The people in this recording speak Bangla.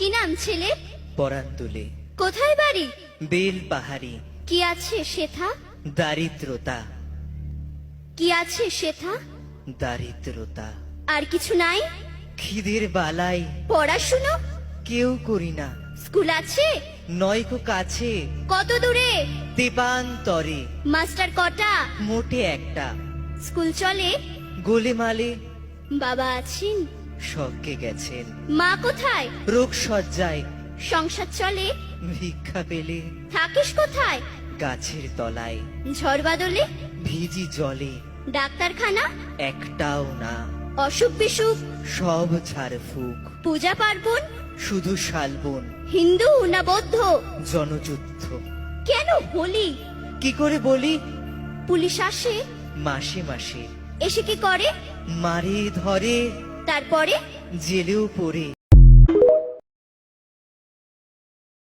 কি নাম ছেলে? পরান তুলে কোথায় বাড়ি? বেল পাহাড়ি। কি আছে সেথা? দারিদ্রতা, কি আছে সেথা? দারিদ্রতা। আর কিছু নাই? খিদের বালাই পড়াশুনো? কেউ করি না, স্কুল আছে? নয়কো কাছে কত দূরে? দেবান্তরে। মাস্টার কটা? মোটে একটা। স্কুল চলে? গোলেমালে বাবা আছেন? স্বর্গে গেছেন। মা কোথায়? রোগ সজ্জায় সংসার চলে? ভিক্ষা পেলে থাকিস কোথায়? গাছের তলায়। ঝড় বাদলে? ভিজি জলে ডাক্তারখানা? একটাও না, অসুখ বিসুখ? সব ঝাড়ফুঁক। পূজা পার্বণ? শুধু শালবন, হিন্দু না বৌদ্ধ? জনযুদ্ধ। কেন হোলি? কি করে বলি? পুলিশ আসে? মাসে মাসে এসে কি করে? মারে ধরে, তারপরে? জেলেও পড়ে।